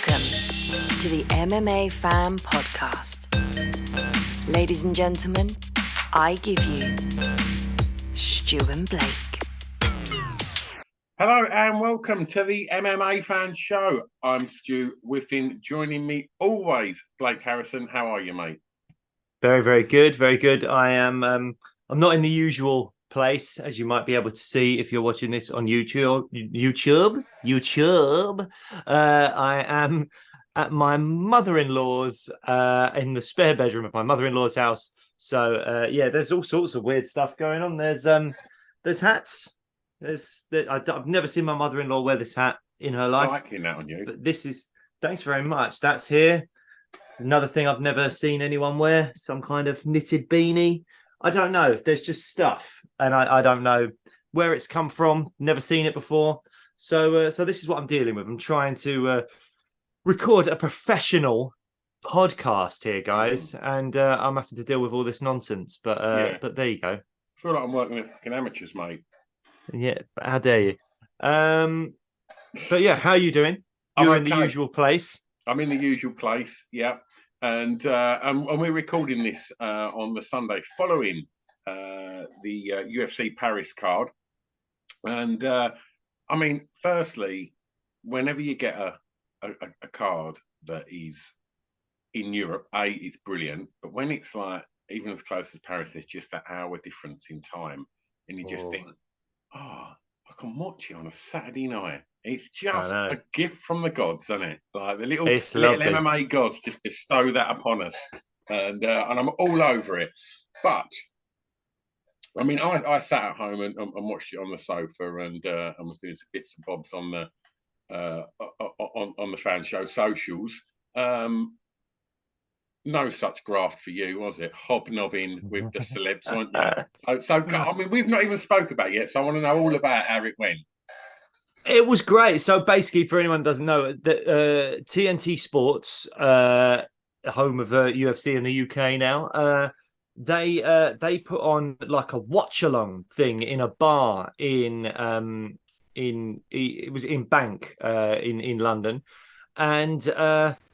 Welcome to the MMA Fan Podcast. Ladies and gentlemen, I give you Stu and Blake. Hello and welcome to the MMA Fan Show. I'm Stu Whiffin. Joining me always, Blake Harrison. How are you, mate? Very, very good. Very good. I am. I'm not in the usual place, as you might be able to see if you're watching this on YouTube. I am at my mother-in-law's in the spare bedroom of my mother-in-law's house. So yeah, there's all sorts of weird stuff going on. There's hats. I've never seen my mother-in-law wear this hat in her life. I like that on you. But this is. Thanks very much. That's here. Another thing I've never seen anyone wear, some kind of knitted beanie. I don't know. There's just stuff, and I don't know where it's come from. Never seen it before. So this is what I'm dealing with. I'm trying to record a professional podcast here, guys, and I'm having to deal with all this nonsense. But there you go. I feel like I'm working with fucking amateurs, mate. Yeah, but how dare you? But yeah, how are you doing? You're in the usual place. I'm in the usual place, yeah. And we're recording this on the Sunday following the UFC Paris card. And I mean, firstly, whenever you get a card that is in Europe, it's brilliant. But when it's like even as close as Paris, there's just that hour difference in time, and you just think, I can watch it on a Saturday night. It's just a gift from the gods, isn't it? Like the little MMA gods just bestow that upon us, and I'm all over it. But I mean, I sat at home and watched it on the sofa, and was doing some bits and bobs on the fan show socials. No such graft for you, was it? Hobnobbing with the celebs, weren't you? So I mean, we've not even spoke about it yet, so I want to know all about how it went. It was great. So basically, for anyone who doesn't know, the TNT Sports, home of the UFC in the UK now, they put on like a watch along thing in a bar it was in Bank in London, and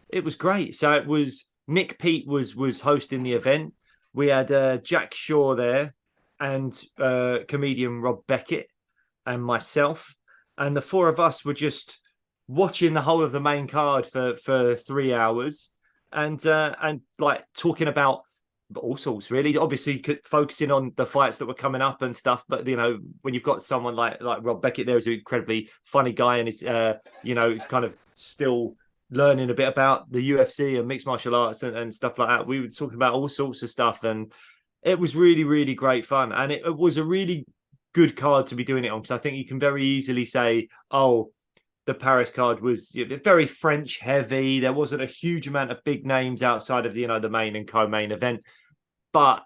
it was great. So it was Nick Pete was hosting the event. We had Jack Shaw there, and comedian Rob Beckett, and myself. And the four of us were just watching the whole of the main card for 3 hours, and like talking about all sorts, really. Obviously, focusing on the fights that were coming up and stuff. But you know, when you've got someone like Rob Beckett, there, who's an incredibly funny guy, and is he's kind of still learning a bit about the UFC and mixed martial arts and stuff like that. We were talking about all sorts of stuff, and it was really, really great fun. And it was a really good card to be doing it on, because I think you can very easily say, oh, the Paris card was very French heavy. There wasn't a huge amount of big names outside of the main and co-main event, but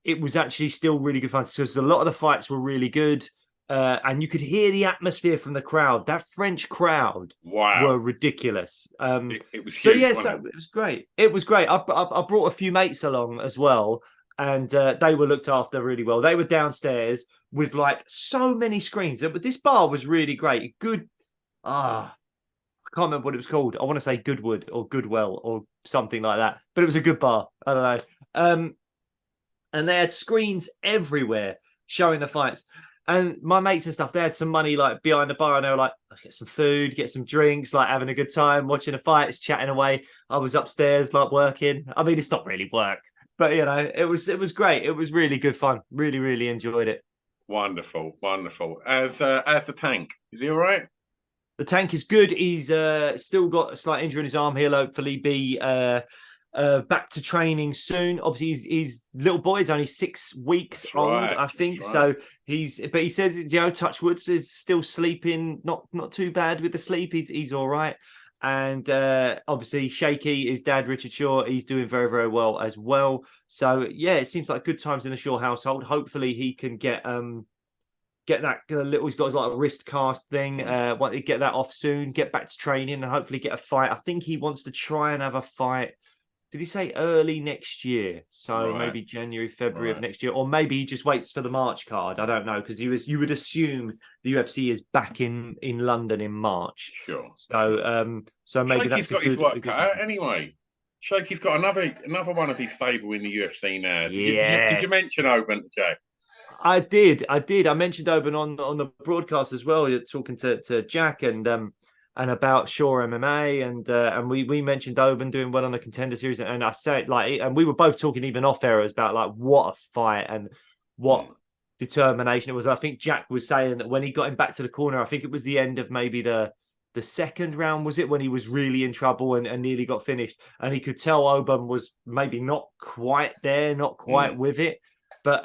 it was actually still really good fun because a lot of the fights were really good, and you could hear the atmosphere from the crowd. That French crowd were ridiculous. It was huge, it was great. It was great. I brought a few mates along as well, and they were looked after really well. They were downstairs with like so many screens. But this bar was really great. Good. I can't remember what it was called. I want to say Goodwood or Goodwell or something like that. But it was a good bar. I don't know. And they had screens everywhere showing the fights. And my mates and stuff, they had some money like behind the bar, and they were like, let's get some food, get some drinks, like having a good time, watching the fights, chatting away. I was upstairs like working. I mean, it's not really work. But it was great. It was really good fun. Really, really enjoyed it. Wonderful. As the Tank, is he all right? The Tank is good. He's still got a slight injury in his arm. He'll hopefully be back to training soon. Obviously, he's little boy. He's only 6 weeks old, I think. Right. So he says, touch wood, is still sleeping. Not too bad with the sleep. He's all right. And obviously, Shaky, his dad, Richard Shaw, he's doing very, very well as well. So, yeah, it seems like good times in the Shaw household. Hopefully, he can get that little, he's got like a wrist cast thing. Want to get that off soon, get back to training, and hopefully get a fight. I think he wants to try and have a fight did he say early next year? So Right. maybe January, February of Right. next year, or maybe he just waits for the March card. I don't know, because you would assume the UFC is back in London in March. Sure. So maybe Shaky's that's got his a work good cut out anyway. Shaky's got another one of his stable in the UFC now. Did you Yes. mention Oban, Jack? I did. I mentioned Oban on the broadcast as well. You're talking to Jack and about Shaw MMA and we mentioned Oban doing well on the Contender Series, and I said like, and we were both talking even off air about like what a fight and what determination it was. I think Jack was saying that when he got him back to the corner, I think it was the end of maybe the second round, was it, when he was really in trouble and nearly got finished, and he could tell Oban was maybe not quite there, not quite with it, but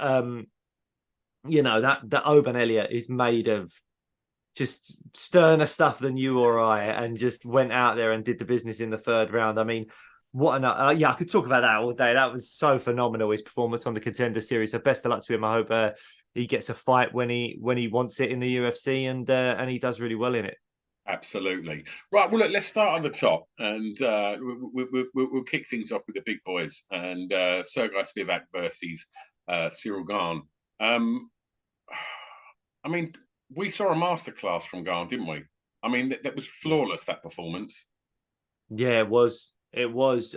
that Oban Elliott is made of just sterner stuff than you or I, and just went out there and did the business in the third round. I mean, what an I could talk about that all day. That was so phenomenal, his performance on the Contender Series. So best of luck to him. I hope he gets a fight when he wants it in the UFC, and he does really well in it. Absolutely. Right. Well, look, let's start on the top, and we'll kick things off with the big boys and Sergei Spivak versus Cyril Gane. I mean, we saw a masterclass from Gane, didn't we? I mean, that was flawless, that performance. Yeah, it was. It was.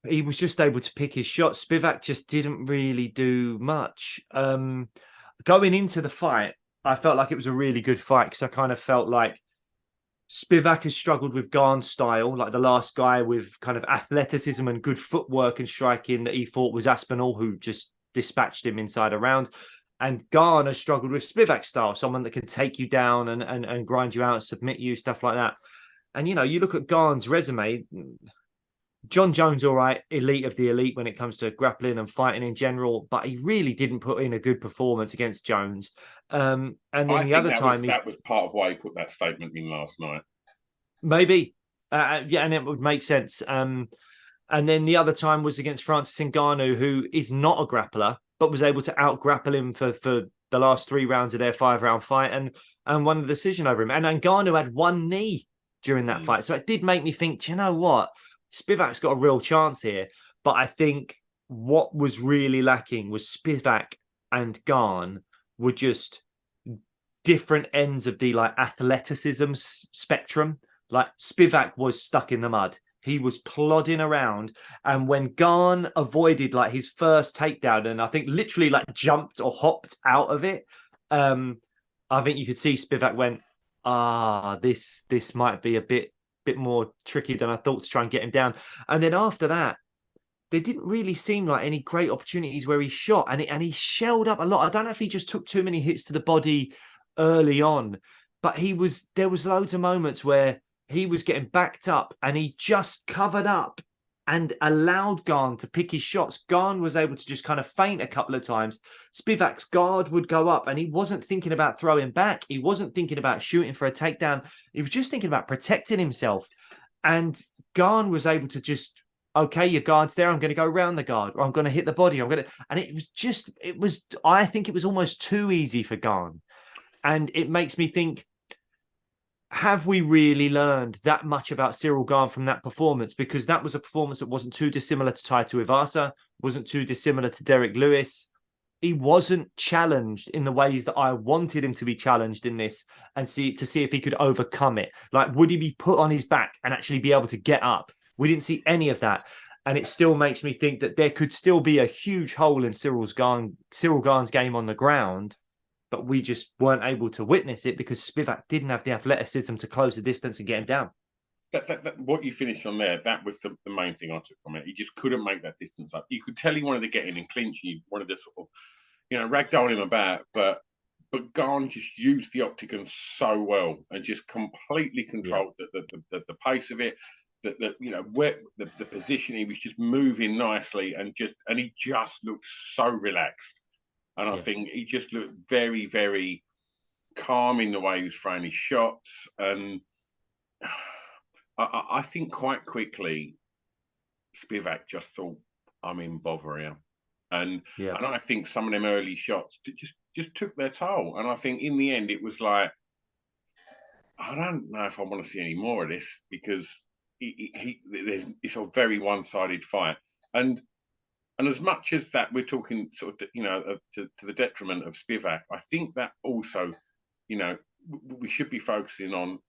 He was just able to pick his shots. Spivak just didn't really do much. Going into the fight, I felt like it was a really good fight, because I kind of felt like Spivak has struggled with Gane's style, like the last guy with kind of athleticism and good footwork and striking that he thought was Aspinall, who just dispatched him inside a round. And Gane has struggled with Spivak's style, someone that can take you down and grind you out, submit you, stuff like that. And, you look at Gane's resume. John Jones, all right, elite of the elite when it comes to grappling and fighting in general, but he really didn't put in a good performance against Jones. And then I the think other time, that was part of why he put that statement in last night. maybe, yeah, and it would make sense. And then the other time was against Francis Ngannou, who is not a grappler, but was able to out grapple him for the last 3 rounds of their 5-round fight and won the decision over him. And Ngannou had one knee during that fight, so it did make me think, do you know what? Spivak's got a real chance here. But I think what was really lacking was Spivak and Gane were just different ends of the like athleticism spectrum. Like Spivak was stuck in the mud. He was plodding around, and when Gane avoided like his first takedown, and I think literally like jumped or hopped out of it, I think you could see Spivak went, this might be a bit more tricky than I thought to try and get him down. And then after that, there didn't really seem like any great opportunities where he shot, and he shelled up a lot. I don't know if he just took too many hits to the body early on, but there was loads of moments where he was getting backed up and he just covered up and allowed Gane to pick his shots. Gane was able to just kind of feint a couple of times. Spivak's guard would go up and he wasn't thinking about throwing back. He wasn't thinking about shooting for a takedown. He was just thinking about protecting himself. And Gane was able to just, okay, your guard's there, I'm going to go around the guard, or I'm going to hit the body. And I think it was almost too easy for Gane. And it makes me think, have we really learned that much about Cyril Gane from that performance? Because that was a performance that wasn't too dissimilar to Taito Ivasa, wasn't too dissimilar to Derek Lewis. He wasn't challenged in the ways that I wanted him to be challenged in this, and see if he could overcome it. Like, would he be put on his back and actually be able to get up? We didn't see any of that. And it still makes me think that there could still be a huge hole in Cyril Gane's game on the ground, but we just weren't able to witness it because Spivak didn't have the athleticism to close the distance and get him down. What you finished on there, that was the main thing I took from it. He just couldn't make that distance up. You could tell he wanted to get in and clinch. He wanted to sort of, ragdoll him about, but Gane just used the octagon so well and just completely controlled the pace of it. Where the position, he was just moving nicely and he just looked so relaxed. And I think he just looked very, very calm in the way he was throwing his shots. And I think quite quickly, Spivak just thought, I'm in bother here. And I think some of them early shots just took their toll. And I think in the end, it was like, I don't know if I want to see any more of this, because it's a very one-sided fight, and as much as that we're talking sort of, to the detriment of Spivak, I think that also, we should be focusing on.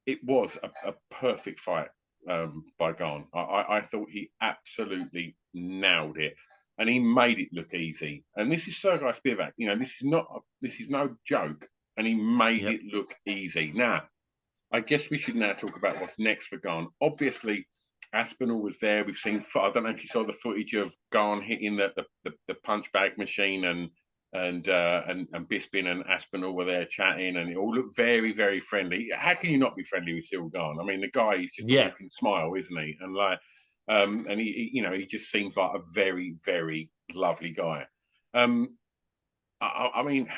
It was a perfect fight by Garn. I thought he absolutely nailed it, and he made it look easy. And this is Sergei Spivak. This is no joke, and he made it look easy. Now, I guess we should now talk about what's next for Garn. Obviously, Aspinall was there. We've seen. I don't know if you saw the footage of Garn hitting the punch bag machine, and Bisping and Aspinall were there chatting, and it all looked very, very friendly. How can you not be friendly with Cyril Garn? I mean, the guy is just a walking smile, isn't he? And and he just seems like a very, very lovely guy. I mean,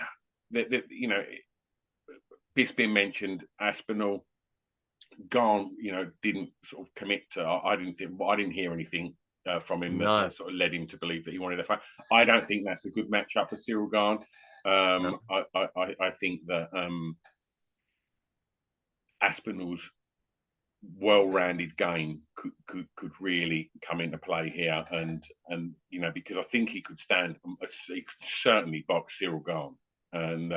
Bisping mentioned Aspinall. Garn, didn't sort of commit to. I didn't hear anything from him that sort of led him to believe that he wanted to fight. I don't think that's a good matchup for Cyril Garn. I think that Aspinall's well-rounded game could really come into play here, and because I think he could certainly box Cyril Garn, and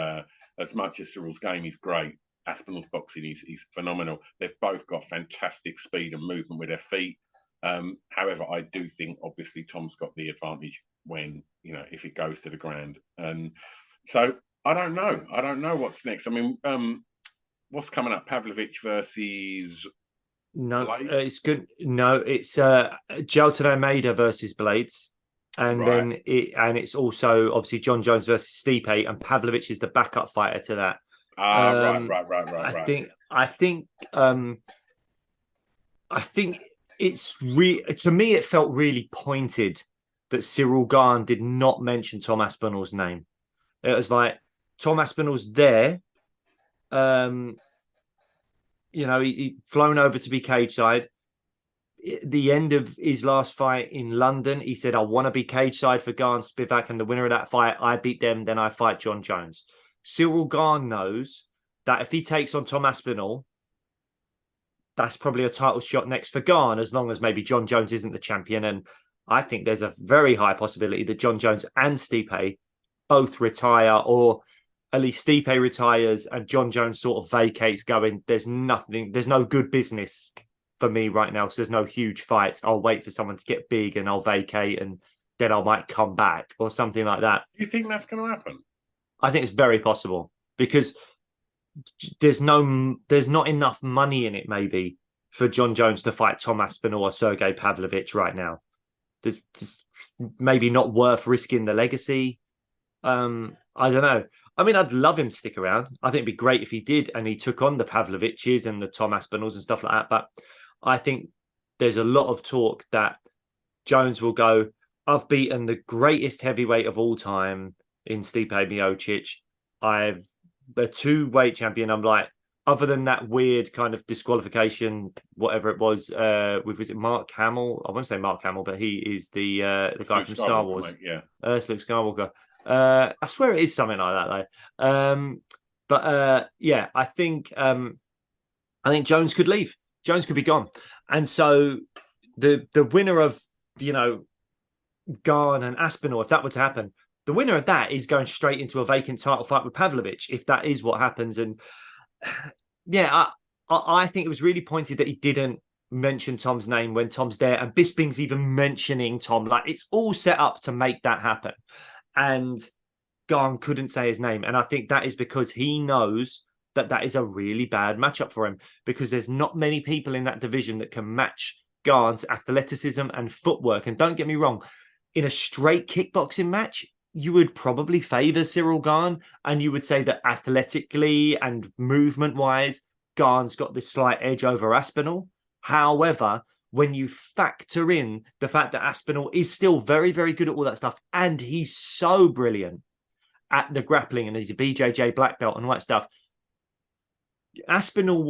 as much as Cyril's game is great, Aspinall's boxing is phenomenal. They've both got fantastic speed and movement with their feet. However, I do think obviously Tom's got the advantage when, if it goes to the ground. And so I don't know what's next. I mean, what's coming up? Pavlovich versus Blades? It's good. No, it's Jailton Almeida versus Blades. And then it's also obviously John Jones versus Stipe, and Pavlovich is the backup fighter to that. Right. I think it's to me it felt really pointed that Cyril Garn did not mention Tom Aspinall's name. It was like Tom Aspinall's there. He flown over to be cage side. At the end of his last fight in London, he said, I want to be cage side for Garn Spivak, and the winner of that fight, I beat them, then I fight John Jones. Cyril Garn knows that if he takes on Tom Aspinall, that's probably a title shot next for Garn, as long as maybe John Jones isn't the champion. And I think there's a very high possibility that John Jones and Stipe both retire, or at least Stipe retires and John Jones sort of vacates, going, there's no good business for me right now, because there's no huge fights. I'll wait for someone to get big and I'll vacate, and then I might come back or something like that. Do you think that's going to happen? I think it's very possible, because there's not enough money in it maybe for John Jones to fight Tom Aspinall or Sergei Pavlovich right now. There's maybe not worth risking the legacy. I don't know. I mean, I'd love him to stick around. I think it'd be great if he did and he took on the Pavloviches and the Tom Aspinalls and stuff like that. But I think there's a lot of talk that Jones will go, I've beaten the greatest heavyweight of all time in Stipe Miocic. I've a two-weight champion. I'm like, other than that weird kind of disqualification, whatever it was it Mark Hamill? I won't say Mark Hamill, but he is the guy from Star Wars. Mate, yeah. It's Luke Skywalker. I swear it is something like that, though. Yeah, I think Jones could leave. Jones could be gone. And so the winner of, Garn and Aspinall, if that were to happen, the winner of that is going straight into a vacant title fight with Pavlovich, if that is what happens. And yeah, I think it was really pointed that he didn't mention Tom's name when Tom's there, and Bisping's even mentioning Tom. Like, it's all set up to make that happen. And Garn couldn't say his name. And I think that is because he knows that is a really bad matchup for him, because there's not many people in that division that can match Garn's athleticism and footwork. And don't get me wrong, in a straight kickboxing match, you would probably favour Cyril Garn, and you would say that athletically and movement-wise, Garn's got this slight edge over Aspinall. However, when you factor in the fact that Aspinall is still very, very good at all that stuff, and he's so brilliant at the grappling, and he's a BJJ black belt and all that stuff, Aspinall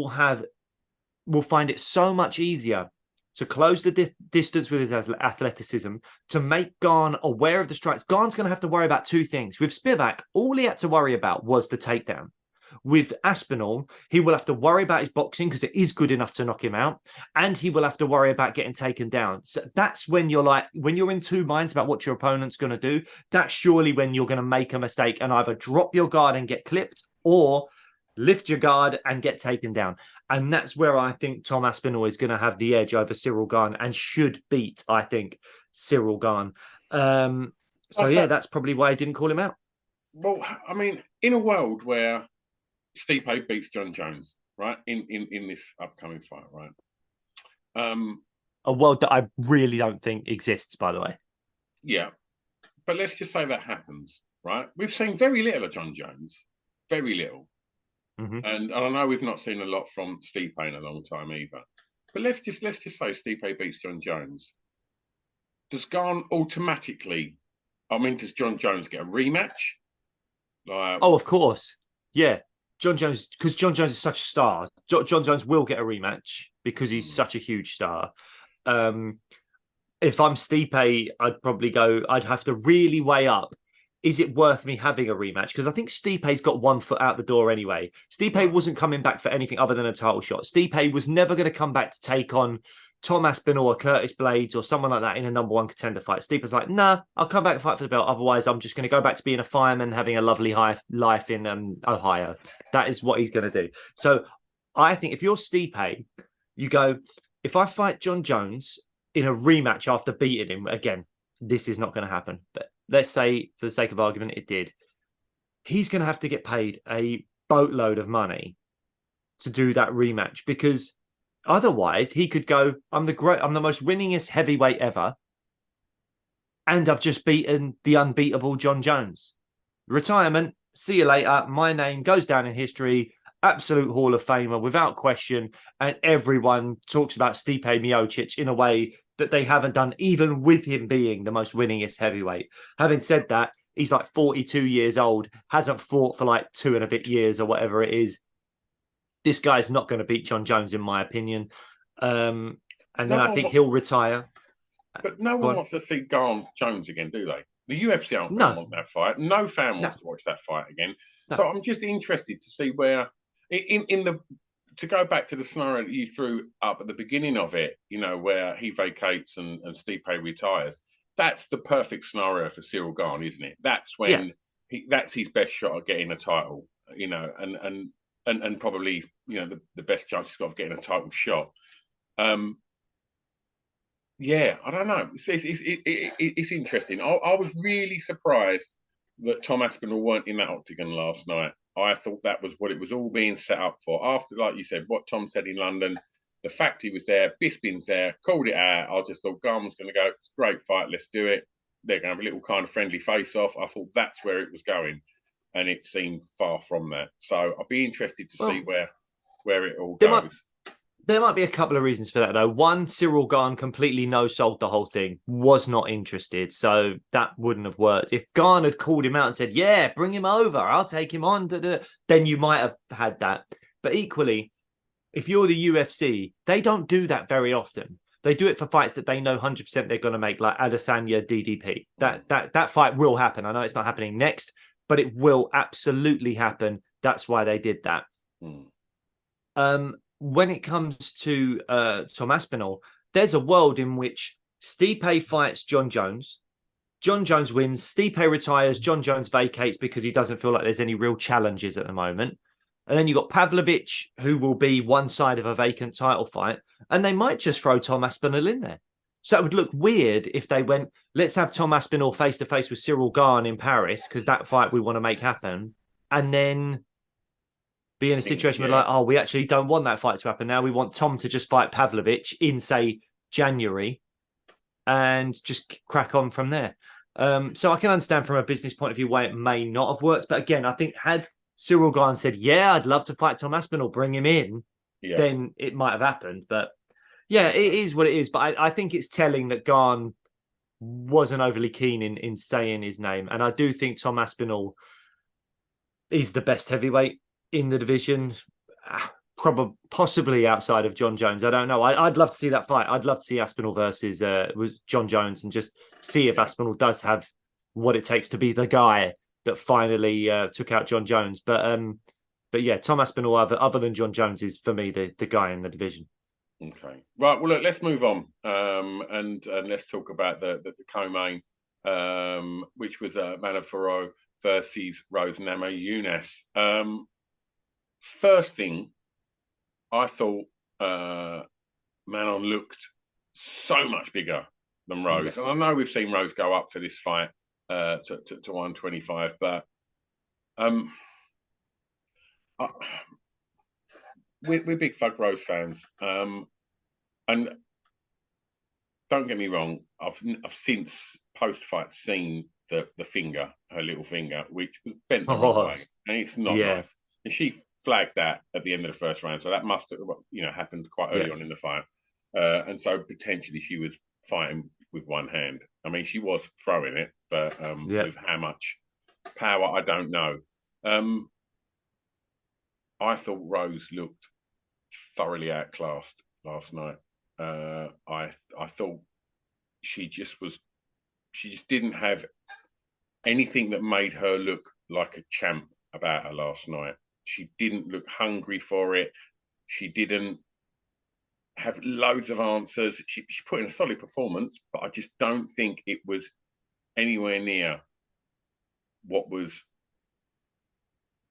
will find it so much easier to close the distance with his athleticism, to make Garn aware of the strikes. Garn's going to have to worry about two things. With Spivak, all he had to worry about was the takedown. With Aspinall, he will have to worry about his boxing because it is good enough to knock him out, and he will have to worry about getting taken down. So that's when you're like, when you're in two minds about what your opponent's going to do, that's surely when you're going to make a mistake and either drop your guard and get clipped or lift your guard and get taken down. And that's where I think Tom Aspinall is going to have the edge over Cyril Gane and should beat, I think, Cyril Gane. That's probably why I didn't call him out. Well, I mean, in a world where Stipe beats John Jones, right, in this upcoming fight, right? A world that I really don't think exists, by the way. Yeah, but let's just say that happens, right? We've seen very little of John Jones, very little. Mm-hmm. And I know we've not seen a lot from Stipe in a long time either. But let's just say Stipe beats John Jones. Does Gane automatically? I mean, does John Jones get a rematch? Oh, of course, yeah. John Jones, because John Jones is such a star. John Jones will get a rematch because he's such a huge star. If I'm Stipe, I'd have to really weigh up. Is it worth me having a rematch? Because I think Stipe's got 1 foot out the door anyway. Stipe wasn't coming back for anything other than a title shot. Stipe was never going to come back to take on Tom Aspinall or Curtis Blades or someone like that in a number 1 contender fight. Stipe's like, nah, I'll come back and fight for the belt. Otherwise, I'm just going to go back to being a fireman, having a lovely life in Ohio. That is what he's going to do. So I think if you're Stipe, you go, if I fight John Jones in a rematch after beating him, again, this is not going to happen. But let's say, for the sake of argument, it did. He's going to have to get paid a boatload of money to do that rematch because otherwise he could go, I'm the most winningest heavyweight ever, and I've just beaten the unbeatable John Jones. Retirement, see you later. My name goes down in history. Absolute Hall of Famer without question, and everyone talks about Stipe Miocic in a way that they haven't done, even with him being the most winningest heavyweight. Having said that, he's like 42 years old, hasn't fought for like 2 and a bit years or whatever it is. This guy's not going to beat John Jones, in my opinion. And then I think he'll retire. But no one wants to see Gane Jones again, do they? The UFC aren't going to want that fight. No fan wants to watch that fight again. No. So I'm just interested to see where, to go back to the scenario that you threw up at the beginning of it, where he vacates and Stipe retires. That's the perfect scenario for Cyril Gane, isn't it? That's when that's his best shot at getting a title, and probably, the best chance he's got of getting a title shot. Yeah, I don't know. It's interesting. I was really surprised that Tom Aspinall weren't in that octagon last night. I thought that was what it was all being set up for. After, like you said, what Tom said in London, the fact he was there, Bisping's there, called it out. I just thought Gane was going to go, it's a great fight, let's do it. They're going to have a little kind of friendly face-off. I thought that's where it was going, and it seemed far from that. So I'll be interested to see where it all goes. There might be a couple of reasons for that, though. One, Cyril Gane completely no-sold the whole thing, was not interested, so that wouldn't have worked. If Gane had called him out and said, yeah, bring him over, I'll take him on, then you might have had that. But equally, if you're the UFC, they don't do that very often. They do it for fights that they know 100% they're going to make, like Adesanya DDP. That fight will happen. I know it's not happening next, but it will absolutely happen. That's why they did that. When it comes to Tom Aspinall, there's a world in which Stipe fights John Jones. John Jones wins. Stipe retires. John Jones vacates because he doesn't feel like there's any real challenges at the moment. And then you've got Pavlovich, who will be one side of a vacant title fight. And they might just throw Tom Aspinall in there. So it would look weird if they went, let's have Tom Aspinall face-to-face with Cyril Gane in Paris, because that fight we want to make happen. And then be in a situation where, like, oh, we actually don't want that fight to happen now. We want Tom to just fight Pavlovich in, say, January and just crack on from there. So I can understand from a business point of view why it may not have worked. But again, I think had Cyril Gane said, yeah, I'd love to fight Tom Aspinall, bring him in, then it might have happened. But yeah, it is what it is. But I think it's telling that Gane wasn't overly keen in saying his name. And I do think Tom Aspinall is the best heavyweight in the division, probably possibly outside of John Jones. I don't know. I'd love to see that fight. I'd love to see Aspinall versus John Jones and just see if Aspinall does have what it takes to be the guy that finally took out John Jones. But But yeah, Tom Aspinall, other than John Jones, is for me the guy in the division. Okay, right. Well, look, let's move on, and let's talk about the co-main, which was Mana Farrow versus Rose Namajunas. First thing, I thought Manon looked so much bigger than Rose. Yes. And I know we've seen Rose go up for this fight to 125, but we're big Thug Rose fans. And don't get me wrong, I've since post-fight seen the finger, her little finger, which was bent the wrong way. And it's not nice. And she flagged that at the end of the first round. So that must have, happened quite early on in the fight. And so potentially she was fighting with one hand. I mean, she was throwing it, but with how much power, I don't know. I thought Rose looked thoroughly outclassed last night. I thought she just didn't have anything that made her look like a champ about her last night. She didn't look hungry for it. She didn't have loads of answers. She put in a solid performance, but I just don't think it was anywhere near what was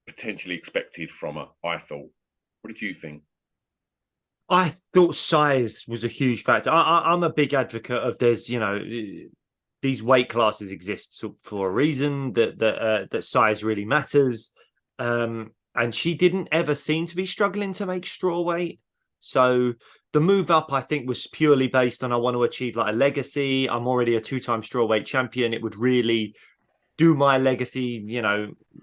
potentially expected from her, I thought. What did you think? I thought size was a huge factor. I'm a big advocate of these weight classes exist for a reason, that size really matters. And she didn't ever seem to be struggling to make straw weight. So the move up, I think, was purely based on I want to achieve like a legacy. I'm already a 2-time strawweight champion. It would really do my legacy,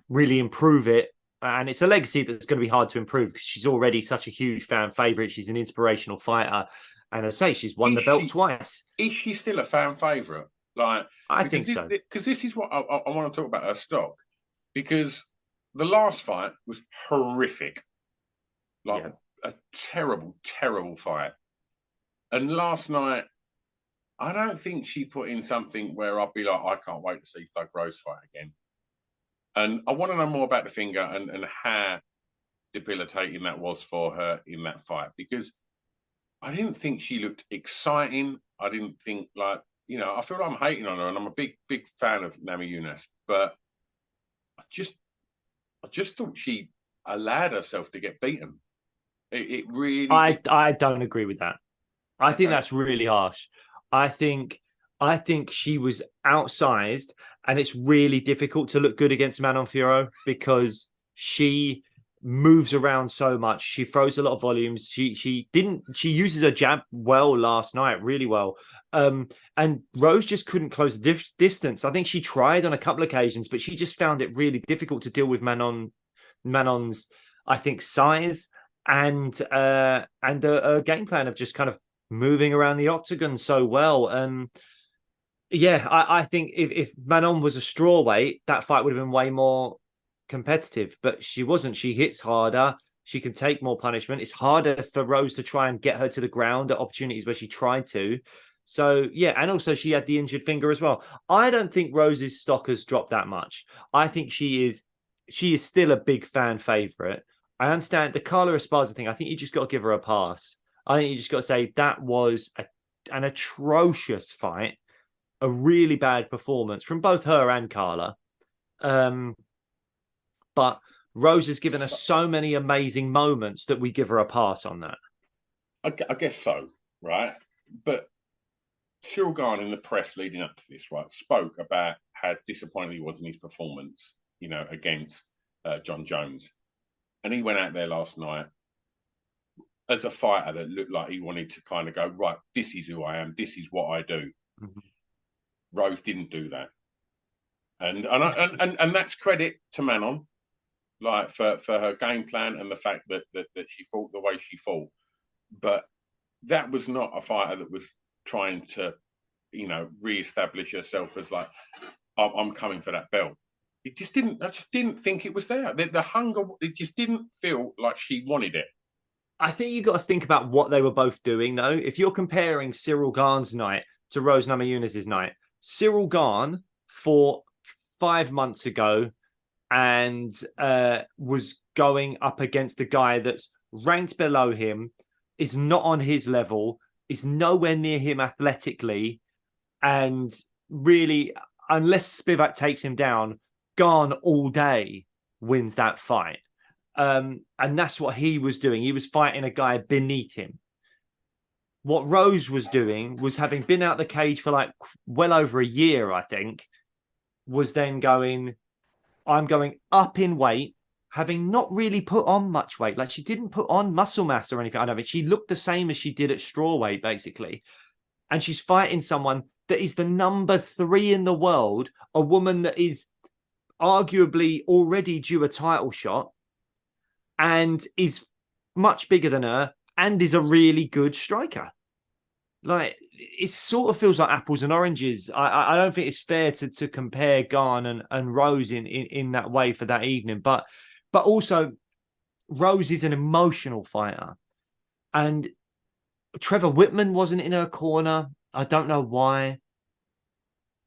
really improve it. And it's a legacy that's going to be hard to improve because she's already such a huge fan favorite. She's an inspirational fighter. And as I say, she's won the belt twice. Is she still a fan favorite? I think so. Because this is what I want to talk about her stock. Because the last fight was horrific. A terrible, terrible fight. And last night, I don't think she put in something where I'll be like, I can't wait to see Thug Rose fight again. And I want to know more about the finger and how debilitating that was for her in that fight. Because I didn't think she looked exciting. I didn't think I feel like I'm hating on her, and I'm a big, big fan of Namajunas. But I just thought she allowed herself to get beaten. It really. I don't agree with that. I think that's really harsh. I think she was outsized, and it's really difficult to look good against Manon Fiorot because she moves around so much. She throws a lot of volumes. She uses her jab well last night, really well. And Rose just couldn't close the distance. I think she tried on a couple of occasions, but she just found it really difficult to deal with Manon's, I think, size and a game plan of just kind of moving around the octagon so well. I think if Manon was a strawweight, that fight would have been way more competitive, but she wasn't. She hits harder. She can take more punishment. It's harder for Rose to try and get her to the ground at opportunities where she tried to. So, and also she had the injured finger as well. I don't think Rose's stock has dropped that much. I think she is still a big fan favorite. I understand the Carla Esparza thing. I think you just got to give her a pass. I think you just got to say that was an atrocious fight, a really bad performance from both her and Carla. But Rose has given us so many amazing moments that we give her a pass on that. I guess so, right? But Cyril Gane in the press leading up to this, right, spoke about how disappointed he was in his performance, against John Jones. And he went out there last night as a fighter that looked like he wanted to kind of go, right, this is who I am. This is what I do. Mm-hmm. Rose didn't do that. And that's credit to Manon, for her game plan and the fact that she fought the way she fought. But that was not a fighter that was trying to, re-establish herself as I'm coming for that belt. I just didn't think it was there. The hunger, it just didn't feel like she wanted it. I think you got to think about what they were both doing, though. If you're comparing Cyril Gane's night to Rose Namajunas' night, Cyril Gane fought 5 months ago and was going up against a guy that's ranked below him, is not on his level, is nowhere near him athletically, and really, unless Spivak takes him down, Garn all day wins that fight. And that's what he was doing. He was fighting a guy beneath him. What Rose was doing was, having been out the cage for like well over a year, I think, was then going, I'm going up in weight, having not really put on much weight. Like, she didn't put on muscle mass or anything. I know, but she looked the same as she did at strawweight, basically. And she's fighting someone that is the number 3 in the world, a woman that is arguably already due a title shot and is much bigger than her and is a really good striker. Like, it sort of feels like apples and oranges. I don't think it's fair to compare Garn and Rose in that way for that evening. But also, Rose is an emotional fighter. And Trevor Whitman wasn't in her corner. I don't know why.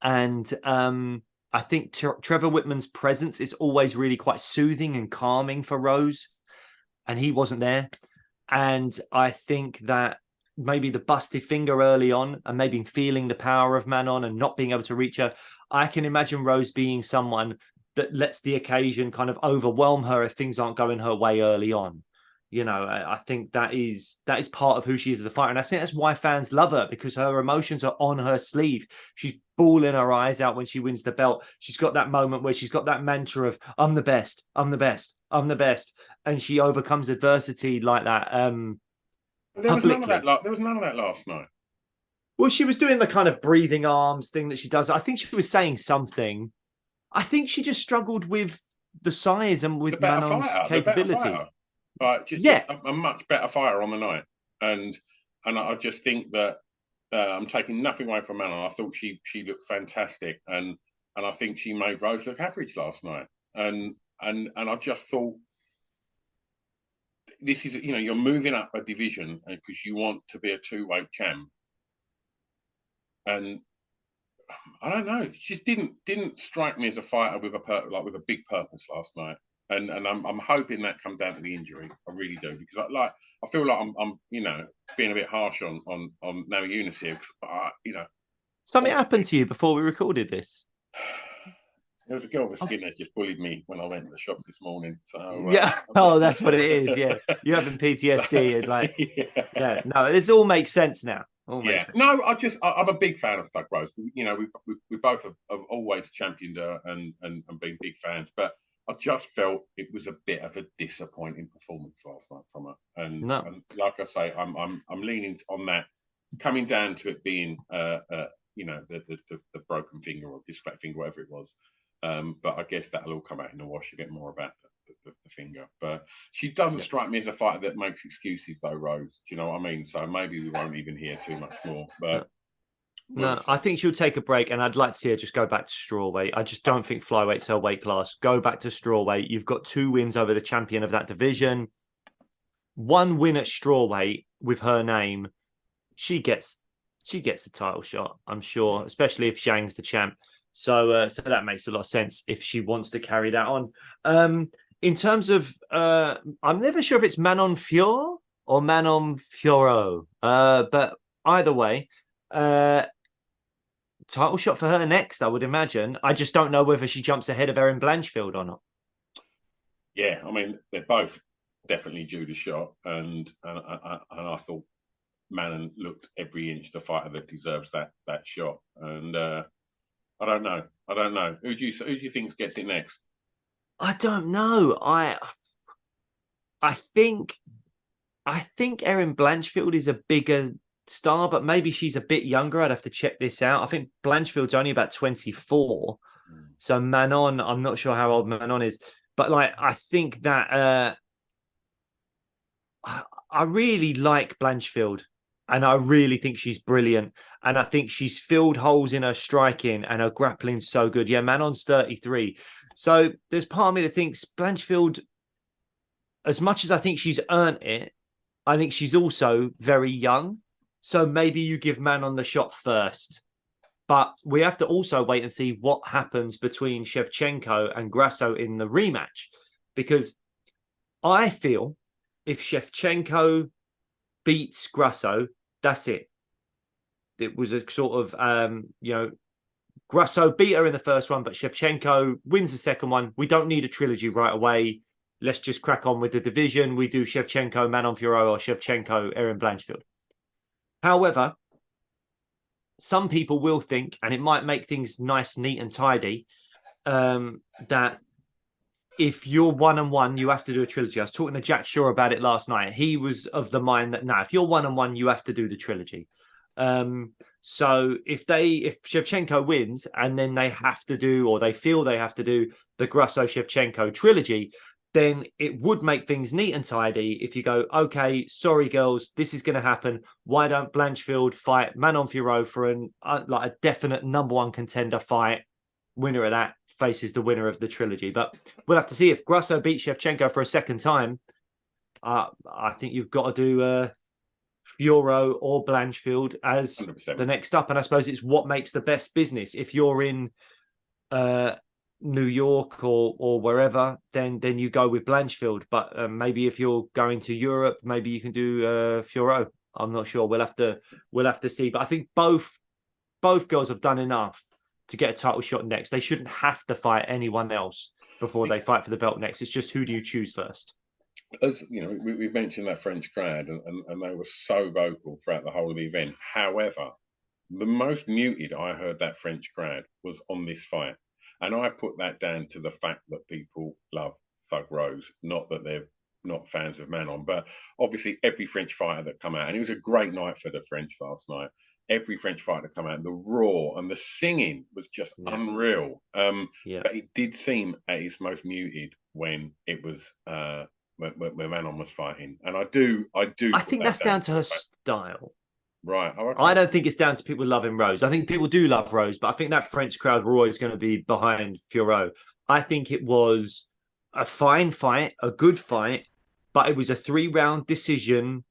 And I think Trevor Whitman's presence is always really quite soothing and calming for Rose. And he wasn't there. And I think that maybe the busted finger early on, and maybe feeling the power of Manon and not being able to reach her, I can imagine Rose being someone that lets the occasion kind of overwhelm her if things aren't going her way early on. You know, I think that is part of who she is as a fighter. And I think that's why fans love her, because her emotions are on her sleeve. She's bawling her eyes out when she wins the belt. She's got that moment where she's got that mantra of, I'm the best, I'm the best, I'm the best. And she overcomes adversity like that. There was none of that. There was none of that last night. Well, she was doing the kind of breathing arms thing that she does. I think she was saying something. I think she just struggled with the size and with Manon's capabilities. Like, just a much better fighter on the night. And I just think that I'm taking nothing away from Manon. I thought she looked fantastic, and I think she made Rose look average last night. And I just thought, this is, you know, you're moving up a division because you want to be a 2-weight champ. And I don't know, she just didn't strike me as a fighter with a big purpose last night. And I'm hoping that comes down to the injury. I really do, because I feel like I'm you know, being a bit harsh on now Eunice here, because you know, something happened to you before we recorded this. There was a girl with a skin that just bullied me when I went to the shops this morning. So yeah, oh, that's what it is. Yeah, you're having PTSD and like, yeah, no, this all makes sense now. No, I'm a big fan of Thug Rose. You know, we both have always championed her and been big fans, but I just felt it was a bit of a disappointing performance last night from her. And like I say, I'm leaning on that, coming down to it being you know, the broken finger or dislocated finger, whatever it was. But I guess that'll all come out in the wash. You get more about the finger. But she doesn't strike me as a fighter that makes excuses, though, Rose. Do you know what I mean? So maybe we won't even hear too much more. But no, I think she'll take a break, and I'd like to see her just go back to strawweight. I just don't think flyweight's her weight class. Go back to strawweight. You've got 2 wins over the champion of that division. 1 win at strawweight with her name. She gets a title shot, I'm sure, especially if Zhang's the champ. So that makes a lot of sense if she wants to carry that on. In terms of, I'm never sure if it's Manon Fior or Manon Fioro, but either way, title shot for her next, I would imagine. I just don't know whether she jumps ahead of Erin Blanchfield or not. Yeah, I mean, they're both definitely due the shot, and I thought Manon looked every inch the fighter that deserves that shot, and I don't know. Who do you think gets it next? I don't know. I think Erin Blanchfield is a bigger star, but maybe she's a bit younger. I'd have to check this out. I think Blanchfield's only about 24. So Manon, I'm not sure how old Manon is, but like, I think that I really like Blanchfield, and I really think she's brilliant. And I think she's filled holes in her striking, and her grappling so good. Yeah, Manon's 33. So there's part of me that thinks Blanchfield, as much as I think she's earned it, I think she's also very young. So maybe you give Manon the shot first. But we have to also wait and see what happens between Shevchenko and Grasso in the rematch, because I feel if Shevchenko beats Grasso, that's it. It was a sort of, Grasso beat her in the first one, but Shevchenko wins the second one. We don't need a trilogy right away. Let's just crack on with the division. We do Shevchenko, Manon Fiorot, or Shevchenko, Erin Blanchfield. However, some people will think, and it might make things nice, neat, and tidy, that if you're 1-1, you have to do a trilogy. I was talking to Jack Shaw about it last night. He was of the mind that if you're 1-1, you have to do the trilogy. So if Shevchenko wins and then they have to do, or they feel they have to do, the Grasso Shevchenko trilogy, then it would make things neat and tidy if you go, okay, sorry girls, this is going to happen. Why don't Blanchfield fight Manon Fiorot for a definite number one contender fight? Winner of that faces the winner of the trilogy. But we'll have to see if Grasso beats Shevchenko for a second time. I think you've got to do Fiorot or Blanchfield as 100%. the next up, and I suppose it's what makes the best business. If you're in New York or wherever, then you go with Blanchfield. But maybe if you're going to Europe, maybe you can do Fiorot. I'm not sure. We'll have to see. But I think both girls have done enough to get a title shot next. They shouldn't have to fight anyone else before they fight for the belt next. It's just, who do you choose first? As you know, we mentioned that French crowd, and they were so vocal throughout the whole of the event. However, the most muted I heard that French crowd was on this fight. And I put that down to the fact that people love Thug Rose, not that they're not fans of Manon. But obviously, every French fighter that come out, and it was a great night for the French last night. Every French fighter come out, the roar and the singing was just unreal. But it did seem at its most muted when it was when Manon was fighting. And I think that's down to her style. Right. Oh, okay. I don't think it's down to people loving Rose. I think people do love Rose, but I think that French crowd were always going to be behind Fiorot. I think it was a fine fight, a good fight, but it was a 3-round decision,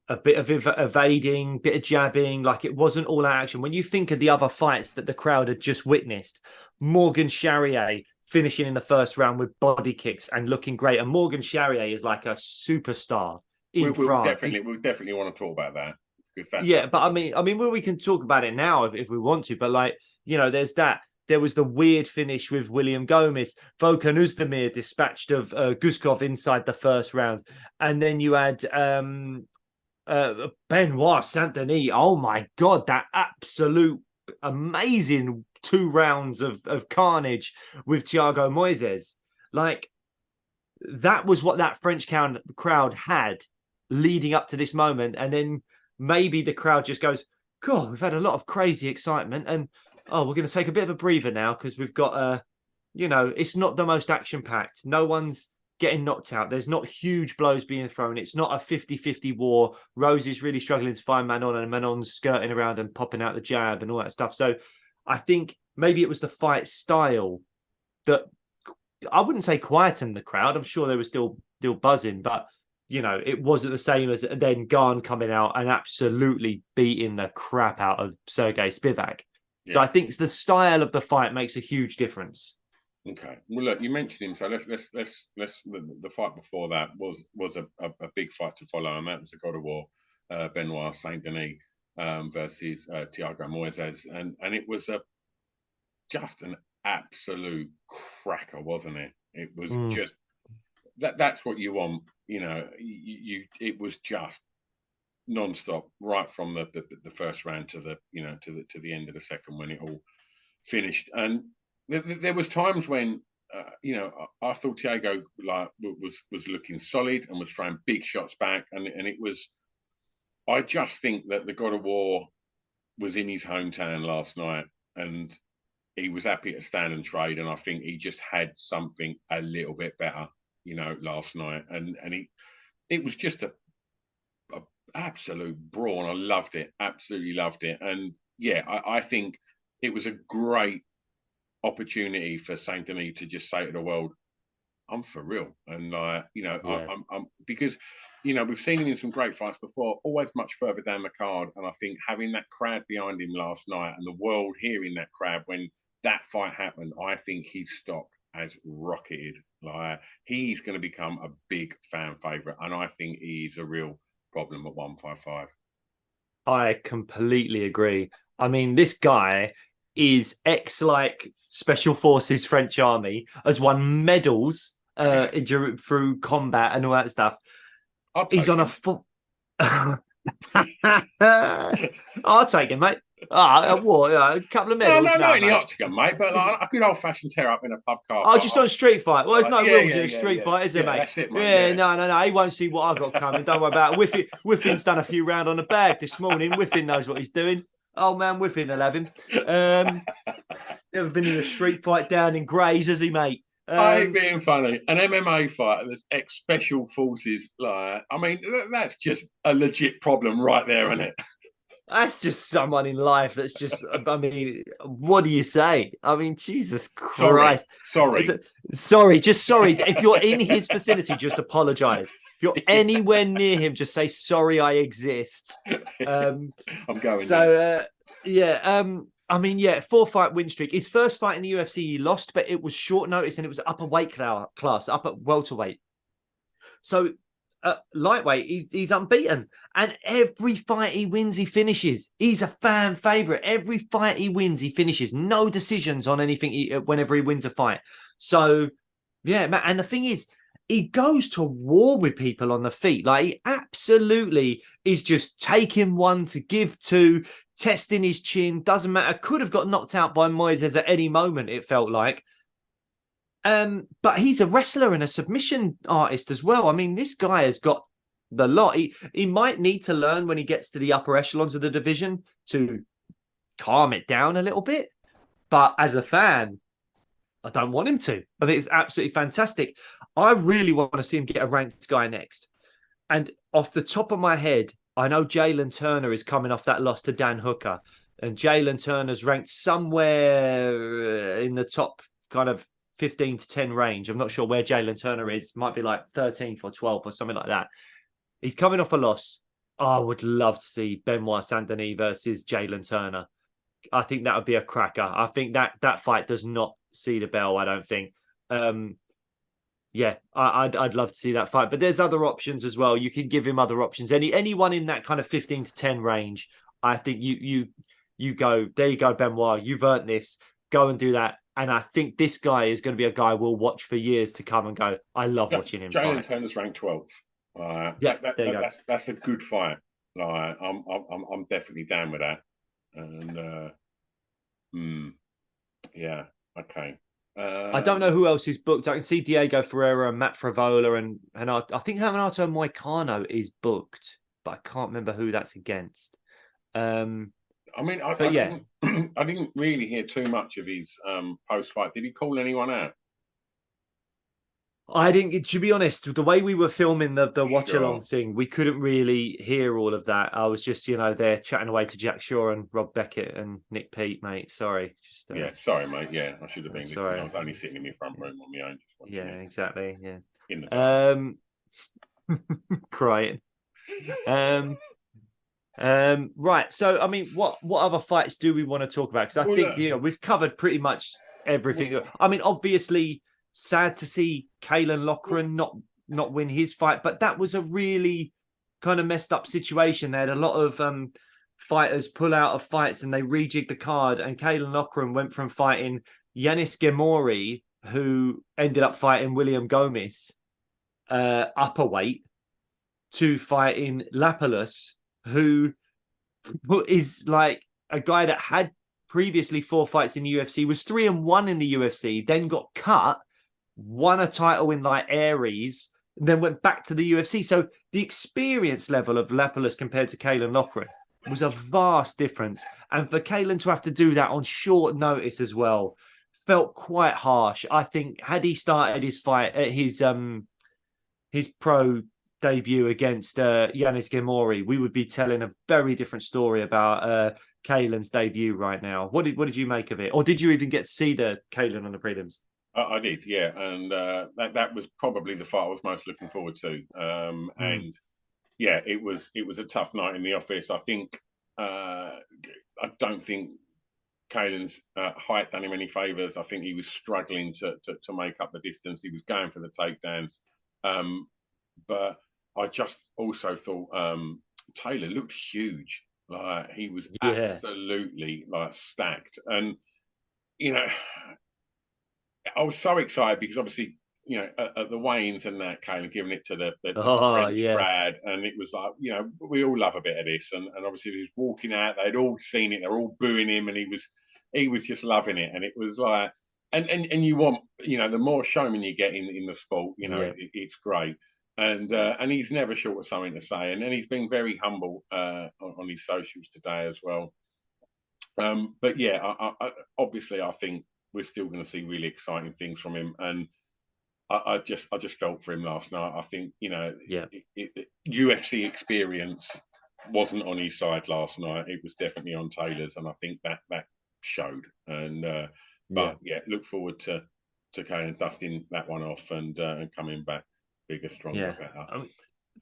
a bit of evading, bit of jabbing. Like, it wasn't all out action. When you think of the other fights that the crowd had just witnessed, Morgan Charrier finishing in the first round with body kicks and looking great. And Morgan Charrier is like a superstar in France. We'll definitely want to talk about that. But I mean, well, we can talk about it now if we want to. But there's that. There was the weird finish with William Gomez. Volkan Oezdemir dispatched of Guskov inside the first round, and then you had Benoit Saint-Denis. Oh my God, that absolute amazing 2 rounds of carnage with Thiago Moises. Like, that was what that French crowd had leading up to this moment, and then maybe the crowd just goes, God, we've had a lot of crazy excitement, and we're going to take a bit of a breather now because we've got it's not the most action packed. No one's getting knocked out. There's not huge blows being thrown. It's not a 50-50 war. Rose is really struggling to find Manon, and Manon's skirting around and popping out the jab and all that stuff. So I think maybe it was the fight style that, I wouldn't say quietened the crowd. I'm sure they were still buzzing, but it wasn't the same as then Garn coming out and absolutely beating the crap out of Sergey Spivak. Yeah. So I think the style of the fight makes a huge difference. Okay. Well, look, you mentioned him, so let's the fight before that was a big fight to follow, and that was the God of War, Benoit Saint-Denis versus Thiago Moises, and it was just an absolute cracker, wasn't it? It was just that's what you want, it was just non-stop right from the first round to the end of the second, when it all finished. And there was times when I thought Thiago was looking solid and was throwing big shots back, and it was, I just think that the God of War was in his hometown last night, and he was happy to stand and trade, and I think he just had something a little bit better last night, and it was just a absolute brawl, and I loved it, absolutely loved it. And I think it was a great opportunity for Saint Denis to just say to the world, I'm for real. And I'm because we've seen him in some great fights before, always much further down the card. And I think having that crowd behind him last night and the world hearing that crowd when that fight happened, I think his stock has rocketed. Like, he's going to become a big fan favourite. And I think he's a real problem at 155. I completely agree. I mean, this guy is like Special Forces French Army, has won medals through combat and all that stuff. He's on a I'll take him, mate. A couple of medals. No, now, not in mate. the octagon, mate, but like a good old fashioned tear up in a pub car. Oh, just on a street fight. Well, there's no rules in a street fight, is there, mate? That's it, mate. No. He won't see what I've got coming. Don't worry about it. Whiffen's done a few round on the bag this morning. Whiffen knows what he's doing. Old man Whiffen will have him. Never been in a street fight down in Grays, has he, mate? I ain't being funny. An MMA fighter that's ex-special forces, like, I mean, that's just a legit problem right there, isn't it? That's just someone in life that's just, I mean, what do you say? I mean, Jesus Christ. Sorry. Just sorry. If you're in his vicinity, just apologize. If you're anywhere near him, just say, sorry, I exist. I'm going. So, I mean, 4-fight win streak. His first fight in the UFC, he lost, but it was short notice and it was upper weight class, up at welterweight. So, lightweight, he's unbeaten. And every fight he wins, he finishes. He's a fan favorite. Every fight he wins, he finishes. No decisions on anything whenever he wins a fight. So, yeah, and the thing is, he goes to war with people on the feet. Like, he absolutely is just taking one to give two, testing his chin. Doesn't matter. Could have got knocked out by Moises at any moment, it felt like. But he's a wrestler and a submission artist as well. I mean, this guy has got the lot. He might need to learn when he gets to the upper echelons of the division to calm it down a little bit. But as a fan, I don't want him to. I think it's absolutely fantastic. I really want to see him get a ranked guy next. And off the top of my head, I know Jalen Turner is coming off that loss to Dan Hooker. And Jalen Turner's ranked somewhere in the top kind of 15 to 10 range. I'm not sure where Jalen Turner is. Might be like 13th or 12th or something like that. He's coming off a loss. I would love to see Benoit Saint-Denis versus Jalen Turner. I think that would be a cracker. I think that fight does not see the bell, I don't think. I'd love to see that fight. But there's other options as well. You can give him other options. Anyone in that kind of 15 to 10 range, I think you go, there you go, Benoit. You've earned this. Go and do that. And I think this guy is going to be a guy we'll watch for years to come and go, I love watching him Jalen fight. Turner's ranked 12th. That's a good fight. I'm definitely down with that. And okay. I don't know who else is booked. I can see Diego Ferreira and Matt Fravola and I think Renato Moicano is booked, but I can't remember who that's against. I mean, I didn't really hear too much of his post-fight. Did he call anyone out? I didn't. To be honest, the way we were filming the watch-along thing, we couldn't really hear all of that. I was just, there chatting away to Jack Shaw and Rob Beckett and Nick Pete, mate. Sorry. Sorry, mate. Yeah, I should have been. Sorry. I was only sitting in my front room on my own. Yeah, exactly. Yeah. In the crying. Right. So, I mean, what other fights do we want to talk about? Because I think we've covered pretty much everything. I mean, obviously, sad to see Kalen Loughran not win his fight, but that was a really kind of messed up situation. They had a lot of fighters pull out of fights and they rejigged the card. And Kalen Loughran went from fighting Yanis Gemori, who ended up fighting William Gomez, upper weight, to fighting Lapalus, who is like a guy that had previously 4 fights in the UFC, was 3-1 in the UFC, then got cut, won a title in like Aries, then went back to the UFC. So the experience level of Lapalus compared to Kalen Loughran was a vast difference. And for Kalen to have to do that on short notice as well felt quite harsh. I think had he started his fight at his pro debut against Yanis Gemori, we would be telling a very different story about Kalen's debut right now. What did you make of it? Or did you even get to see the Kalen on the prelims? I did, yeah. And that was probably the fight I was most looking forward to. And yeah, it was a tough night in the office. I think I don't think Kaelin's height done him any favours. I think he was struggling to make up the distance. He was going for the takedowns, but I just also thought Taylor looked huge. Like he was Yeah. absolutely like stacked, and you know, I was so excited because obviously, you know, at the weigh-ins and that, Kayla giving it to the Oh, French yeah. grad, and it was like, you know, we all love a bit of this, and obviously he was walking out, they'd all seen it, they're all booing him, and he was just loving it, and it was like, and you want, you know, the more showman you get in the sport, you know, Yeah. it's great. And he's never short of something to say, and he's been very humble on his socials today as well. But yeah, obviously, I think we're still going to see really exciting things from him, and I just felt for him last night. I think, you know, Yeah. UFC experience wasn't on his side last night. It was definitely on Taylor's, and I think that showed. And Yeah. but yeah, look forward to Kane dusting that one off and coming back bigger, stronger, Yeah. better.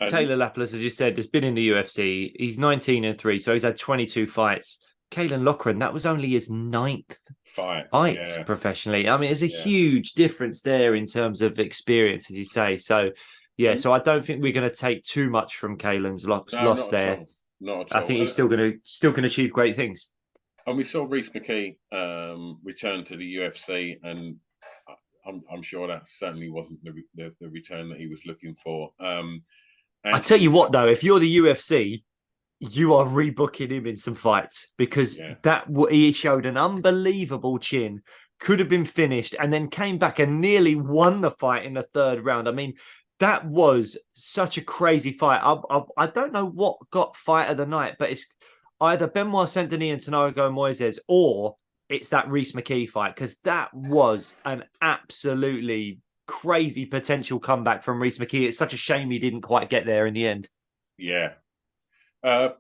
And Taylor Lapillus, as you said, has been in the UFC. He's 19-3, so he's had 22 fights. Kalen Loughran, that was only his 9th fight, fight yeah, professionally. I mean, there's a yeah. huge difference there in terms of experience, as you say. So, yeah, And so I don't think we're going to take too much from Kalen's no, loss not at there. all, not at I all. think he's still going to achieve great things. And we saw Reece McKee return to the UFC, and I'm sure that certainly wasn't the return that he was looking for. I tell Anthony, you what, though, if you're the UFC, you are rebooking him in some fights because yeah, he showed an unbelievable chin, could have been finished, and then came back and nearly won the fight in the 3rd round. I mean, that was such a crazy fight. I don't know what got fight of the night, but it's either Benoit Saint-Denis and Tanago Moises, or it's that Reece McKee fight, because that was an absolutely crazy potential comeback from Reece McKee. It's such a shame he didn't quite get there in the end. yeah.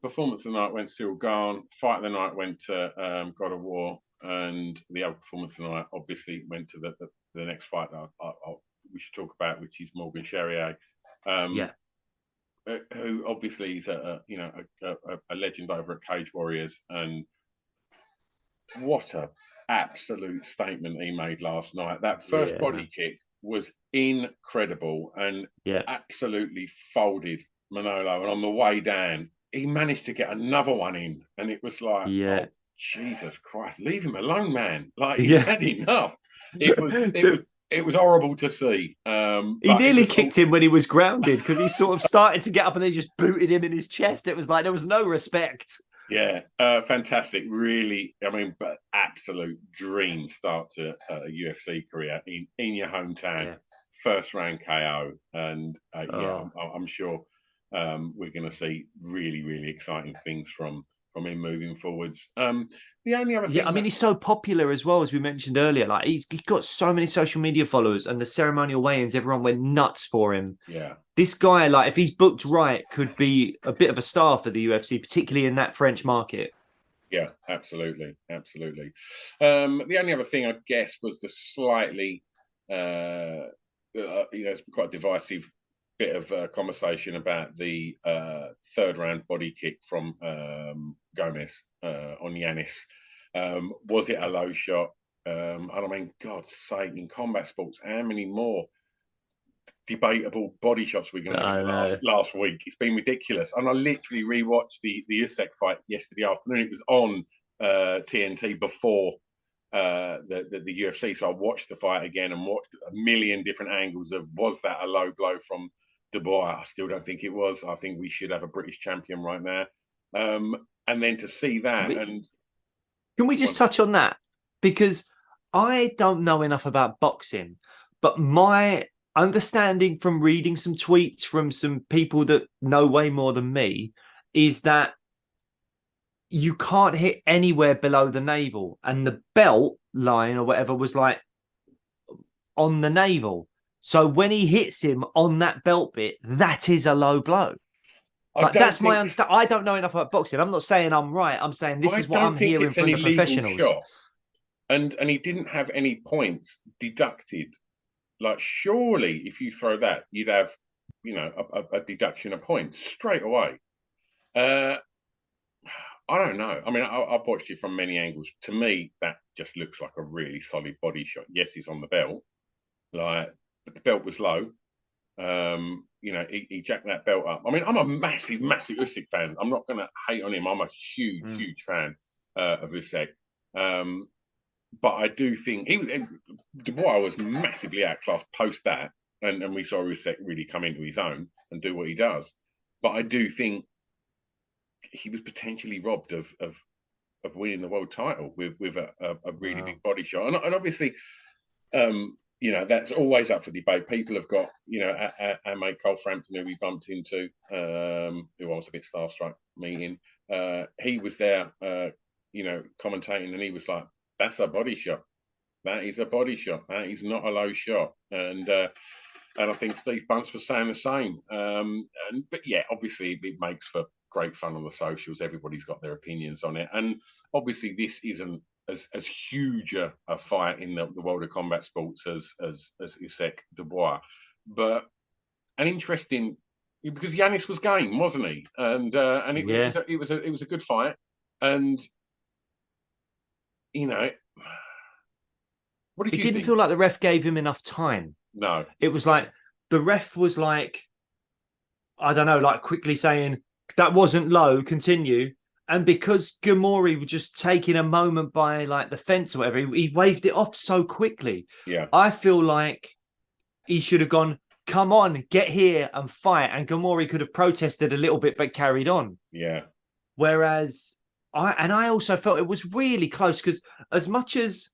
Performance of the night went to Cyril Gahn. Fight of the night went to God of War, and the other performance of the night obviously went to the next fight that we should talk about, which is Morgan Charrier. Yeah. Who obviously is a legend over at Cage Warriors, and what a absolute statement he made last night. That first body kick was incredible and Yeah. absolutely folded Manolo. And on the way down, he managed to get another one in, and it was like, oh Jesus Christ, leave him alone, man! Like he's had enough. It was horrible to see. He nearly kicked him when he was grounded because he sort of started to get up and they just booted him in his chest. It was like there was no respect. Yeah, fantastic. Really, I mean, but absolute dream start to a UFC career in your hometown. Yeah. First round KO, and I'm sure we're going to see really, really exciting things from him moving forwards. The only other thing, I mean, he's so popular as well, as we mentioned earlier. Like he's got so many social media followers, and the ceremonial weigh-ins, everyone went nuts for him. Yeah, this guy, like if he's booked right, could be a bit of a star for the UFC, particularly in that French market. Yeah, absolutely, absolutely. The only other thing, I guess, was the slightly, it's quite divisive bit of conversation about the 3rd round body kick from Gomez on Yanis. Was it a low shot? And I mean, God's sake, in combat sports, how many more debatable body shots we're going to get last week? It's been ridiculous. And I literally rewatched the Usyk fight yesterday afternoon. It was on TNT before the UFC, so I watched the fight again and watched a million different angles of, was that a low blow from Dubois? I still don't think it was. I think we should have a British champion right now. And then to see that, can we just touch on that? Because I don't know enough about boxing, but my understanding from reading some tweets from some people that know way more than me is that you can't hit anywhere below the navel, and the belt line or whatever was like on the navel. So when he hits him on that belt bit, that is a low blow. Like, that's my understanding. I don't know enough about boxing. I'm not saying I'm right. I'm saying this is what I'm hearing from the professionals. Shot. And he didn't have any points deducted. Like, surely if you throw that, you'd have a deduction of points straight away. I don't know. I mean, I've watched it from many angles. To me, that just looks like a really solid body shot. Yes, he's on the belt. Like, but the belt was low. He jacked that belt up. I mean, I'm a massive Usyk fan. I'm not going to hate on him. I'm a huge fan of Usyk. But I do think Dubois was massively outclassed post that, and we saw Usyk really come into his own and do what he does. But I do think he was potentially robbed of winning the world title with a really big body shot, and obviously, that's always up for debate. People have got, our mate Cole Frampton, who we bumped into, who I was a bit starstruck meeting. He was there, commentating, and he was like, "That's a body shot. That is a body shot. That is not a low shot." And I think Steve Bunce was saying the same. But yeah, obviously it makes for great fun on the socials. Everybody's got their opinions on it, and obviously this isn't as huge a fight in the world of combat sports as Usyk Dubois, but an interesting, because Yanis was game, wasn't he? And it was a good fight, and what did you think? It didn't feel like the ref gave him enough time. No, it was like the ref was like, I don't know, like quickly saying that wasn't low, continue. And because Gamori was just taking a moment by like the fence or whatever, he waved it off so quickly. Yeah, I feel like he should have gone, "Come on, get here and fight." And Gamori could have protested a little bit, but carried on. Yeah. Whereas I also felt it was really close, because as much as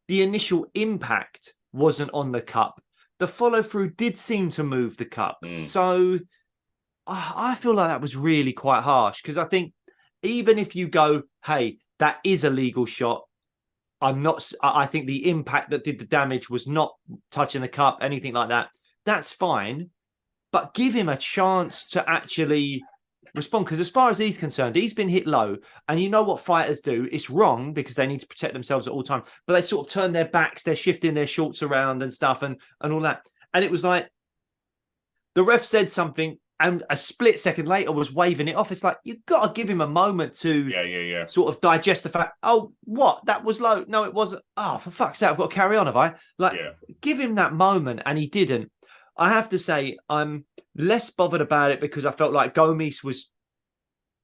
the initial impact wasn't on the cup, the follow through did seem to move the cup. So I feel like that was really quite harsh, because I think even if you go, "Hey, that is a legal shot," I think the impact that did the damage was not touching the cup, anything like that. That's fine. But give him a chance to actually respond. Because as far as he's concerned, he's been hit low. And you know what fighters do? It's wrong because they need to protect themselves at all times. But they sort of turn their backs, they're shifting their shorts around and stuff and all that. And it was like the ref said something, and a split second later was waving it off. It's like, you've got to give him a moment to sort of digest the fact, "Oh, what? That was low. No, it wasn't. Oh, for fuck's sake, I've got to carry on, have I?" Give him that moment, and he didn't. I have to say, I'm less bothered about it because I felt like Gomes was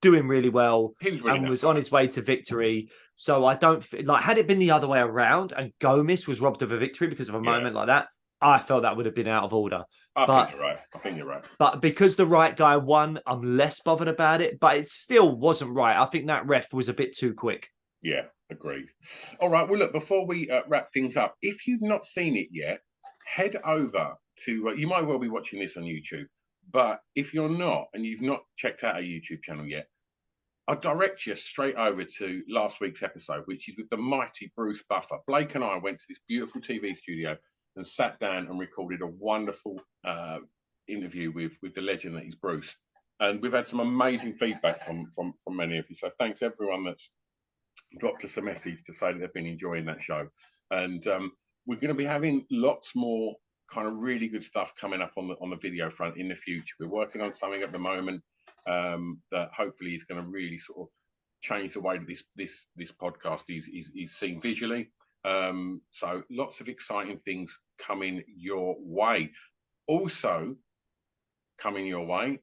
doing really well and was on his way to victory. So I don't like, had it been the other way around and Gomes was robbed of a victory because of a moment like that, I felt that would have been out of order. I think you're right. But because the right guy won, I'm less bothered about it. But it still wasn't right. I think that ref was a bit too quick. Yeah, agreed. All right. Well, look, before we wrap things up, if you've not seen it yet, head over to, you might well be watching this on YouTube, but if you're not and you've not checked out our YouTube channel yet, I'll direct you straight over to last week's episode, which is with the mighty Bruce Buffer. Blake and I went to this beautiful TV studio and sat down and recorded a wonderful interview with the legend that is Bruce. And we've had some amazing feedback from many of you. So thanks everyone that's dropped us a message to say that they've been enjoying that show. And we're going to be having lots more kind of really good stuff coming up on the video front in the future. We're working on something at the moment that hopefully is going to really sort of change the way that this podcast is seen visually. So lots of exciting things coming your way. Also coming your way,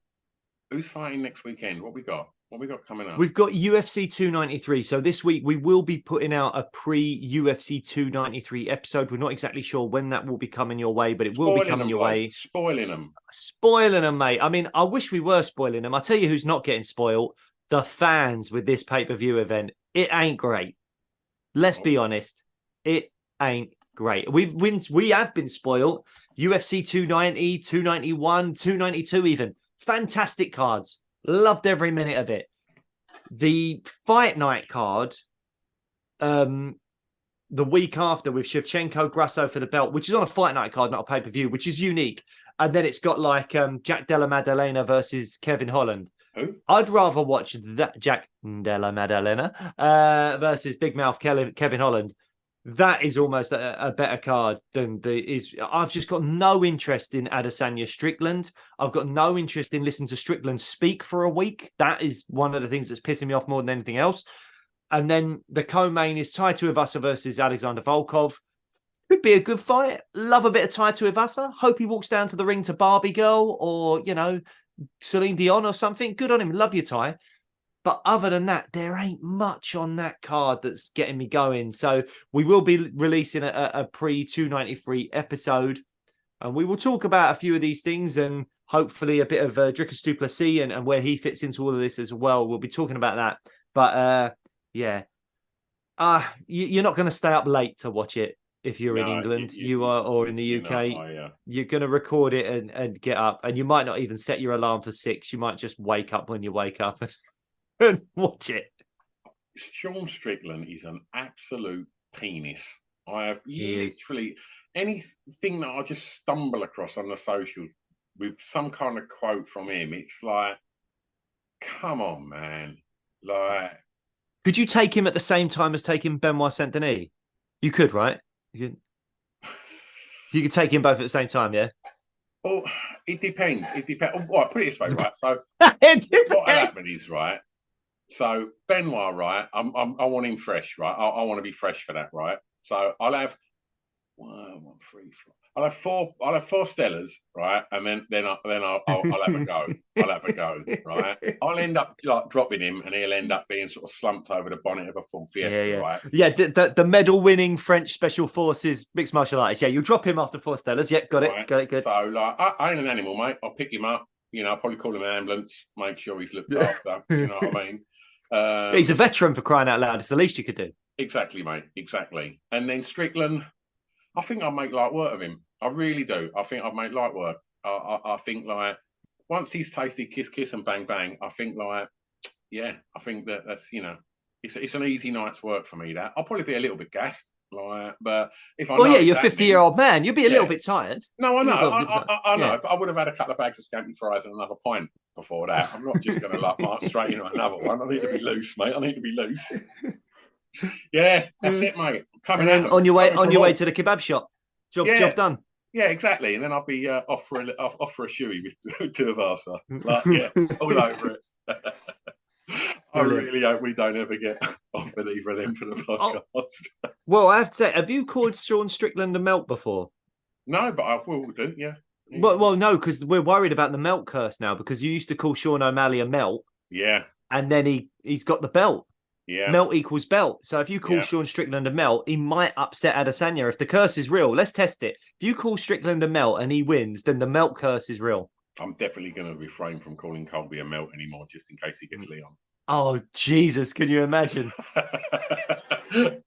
who's fighting next weekend? What we got coming up? We've got UFC 293. So this week we will be putting out a pre-UFC 293 episode. We're not exactly sure when that will be coming your way, but it will be coming your way. Spoiling them, mate. I mean, I wish we were spoiling them. I'll tell you who's not getting spoiled. The fans with this pay-per-view event. It ain't great. Let's be honest. It ain't great. We have been spoiled. UFC 290, 291, 292 even. Fantastic cards. Loved every minute of it. The fight night card, the week after with Shevchenko, Grasso for the belt, which is on a fight night card, not a pay-per-view, which is unique. And then it's got like Jack Della Maddalena versus Kevin Holland. Who? I'd rather watch that Jack Della Maddalena versus Big Mouth Kevin Holland That is almost a better card than I've just got no interest in Adesanya Strickland. I've got no interest in listening to Strickland speak for a week. That is one of the things that's pissing me off more than anything else. And then the co-main is Taito Ivasa versus Alexander Volkov. Could be a good fight. Love a bit of Taito Ivasa. Hope he walks down to the ring to Barbie Girl or, Celine Dion or something. Good on him. Love you, Ty. But other than that, there ain't much on that card that's getting me going. So we will be releasing a pre-293 episode. And we will talk about a few of these things and hopefully a bit of Dricus du Plessis and where he fits into all of this as well. We'll be talking about that. But yeah. You're not going to stay up late to watch it if you're in England. You are, or in the UK. You're going to record it and get up. And you might not even set your alarm for 6. You might just wake up when you wake up and watch it. Sean Strickland is an absolute penis. I have literally anything that I just stumble across on the social with some kind of quote from him. It's like, come on, man. Like, could you take him at the same time as taking Benoit Saint Denis? You could, right? You could take him both at the same time, yeah. Well, it depends. It depends. Well, put it this way, right? So what happened is, right? So Benoit, right? I want him fresh, right? I want to be fresh for that, right? So I'll have 1, 3, 4. I'll have four Stellas, right? And then I'll have a go. I'll have a go, right? I'll end up like dropping him, and he'll end up being sort of slumped over the bonnet of a full Fiesta, right? Yeah, the medal-winning French Special Forces mixed martial artist. Yeah, you'll drop him after 4 Stellas. Yep, got it. Good. So like, I ain't an animal, mate. I'll pick him up. I'll probably call him an ambulance. Make sure he's looked after. You know what I mean? He's a veteran, for crying out loud. It's the least you could do. Exactly, mate. Exactly. And then Strickland, I think I'll make light work of him. I really do. I think I'll make light work. I think like once he's tasted kiss and bang bang, I think like, yeah, I think that's it's an easy night's work for me. That I'll probably be a little bit gassed, like, but if I you're a 50-year-old man, you'll be a little bit tired. No, I know, I know, but I would have had a couple of bags of scampi fries and another pint before that. I'm not just going to like march straight into another one. I need to be loose, mate. I need to be loose. Yeah, that's it, mate. And then on your way to the kebab shop, job done. Yeah, exactly. And then I'll be off for a shoey with 2 of us. Like, yeah, all over it. I really hope we don't ever get offered either of them for the podcast. Well, I have to say, have you called Sean Strickland a melt before? No, but I will do, yeah. Well, no, because we're worried about the melt curse now, because you used to call Sean O'Malley a melt. Yeah. And then he's got the belt. Yeah. Melt equals belt. So if you call Sean Strickland a melt, he might upset Adesanya. If the curse is real, let's test it. If you call Strickland a melt and he wins, then the melt curse is real. I'm definitely going to refrain from calling Colby a melt anymore, just in case he gets Leon. Oh, Jesus, can you imagine?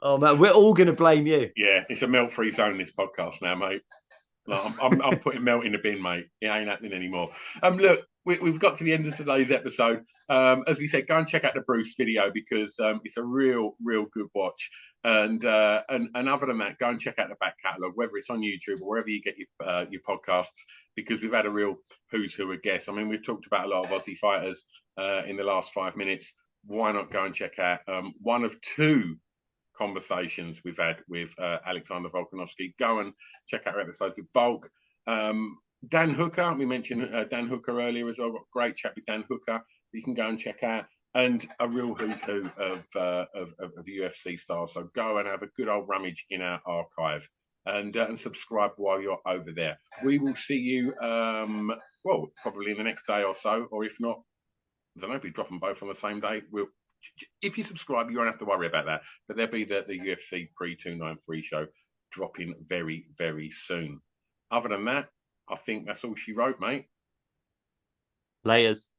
Oh, man, we're all going to blame you. Yeah, it's a melt-free zone, this podcast now, mate. Like, I'm putting melt in the bin, mate. It ain't happening anymore. Look, we've got to the end of today's episode. As we said, go and check out the Bruce video because it's a real good watch. And other than that, go and check out the back catalogue, whether it's on YouTube or wherever you get your podcasts, because we've had a real who's who of guests. I mean, we've talked about a lot of Aussie fighters in the last 5 minutes. Why not go and check out one of 2 conversations we've had with Alexander Volkanovski? Go and check out our episode with Volk. Dan Hooker, we mentioned Dan Hooker earlier as well. Got a great chat with Dan Hooker. You can go and check out, and a real who's who of UFC stars. So go and have a good old rummage in our archive and subscribe while you're over there. We will see you, probably in the next day or so, or if not, I don't know if we drop them both on the same day. If you subscribe, you won't have to worry about that. But there'll be the UFC pre-293 show dropping very, very soon. Other than that, I think that's all she wrote, mate. Layers.